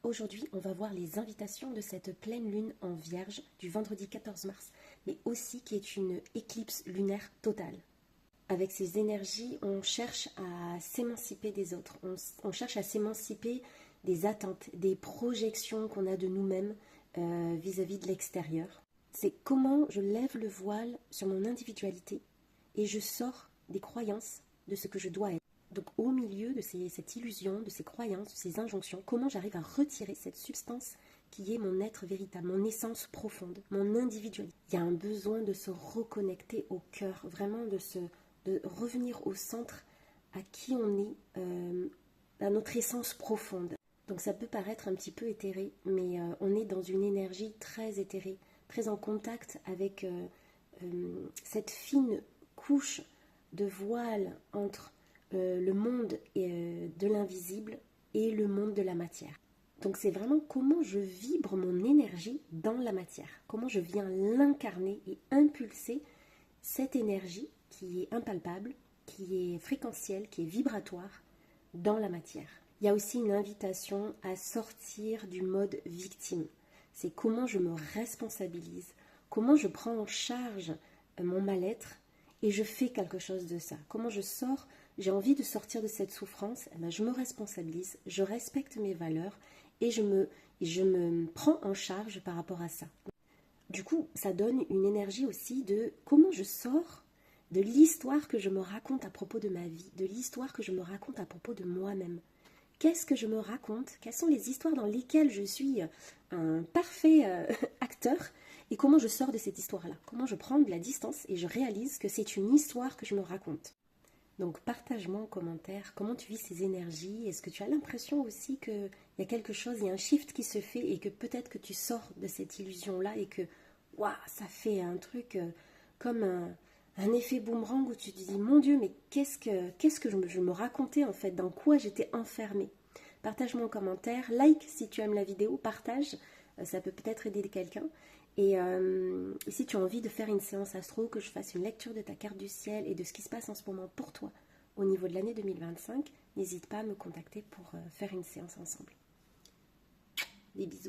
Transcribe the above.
Aujourd'hui, on va voir les invitations de cette pleine lune en Vierge du vendredi 14 mars, mais aussi qui est une éclipse lunaire totale. Avec ces énergies, on cherche à s'émanciper des autres, on cherche à s'émanciper des attentes, des projections qu'on a de nous-mêmes vis-à-vis de l'extérieur. C'est comment je lève le voile sur mon individualité et je sors des croyances de ce que je dois être. Donc au milieu de cette illusion, de ces croyances, de ces injonctions, comment j'arrive à retirer cette substance qui est mon être véritable, mon essence profonde, mon individualité. Il y a un besoin de se reconnecter au cœur, vraiment de revenir au centre, à qui on est, à notre essence profonde. Donc ça peut paraître un petit peu éthéré, mais on est dans une énergie très éthérée, très en contact avec cette fine couche de voile entre le monde de l'invisible et le monde de la matière. Donc c'est vraiment comment je vibre mon énergie dans la matière, comment je viens l'incarner et impulser cette énergie qui est impalpable, qui est fréquentielle, qui est vibratoire dans la matière. Il y a aussi une invitation à sortir du mode victime. C'est comment je me responsabilise, comment je prends en charge mon mal-être et je fais quelque chose de ça. Comment je sors, j'ai envie de sortir de cette souffrance, je me responsabilise, je respecte mes valeurs et je me prends en charge par rapport à ça. Du coup, ça donne une énergie aussi de comment je sors de l'histoire que je me raconte à propos de ma vie, de l'histoire que je me raconte à propos de moi-même. Qu'est-ce que je me raconte? Quelles sont les histoires dans lesquelles je suis un parfait acteur? Et comment je sors de cette histoire-là? Comment je prends de la distance et je réalise que c'est une histoire que je me raconte? Donc partage-moi en commentaire comment tu vis ces énergies. Est-ce que tu as l'impression aussi qu'il y a quelque chose, il y a un shift qui se fait et que peut-être que tu sors de cette illusion-là et que waouh, ça fait un truc comme un effet boomerang où tu te dis mon Dieu, mais qu'est-ce que je me racontais en fait, dans quoi j'étais enfermée? Partage-moi en commentaire, like si tu aimes la vidéo, partage, ça peut peut-être aider quelqu'un. Et si tu as envie de faire une séance astro, que je fasse une lecture de ta carte du ciel et de ce qui se passe en ce moment pour toi au niveau de l'année 2025, n'hésite pas à me contacter pour faire une séance ensemble. Des bisous.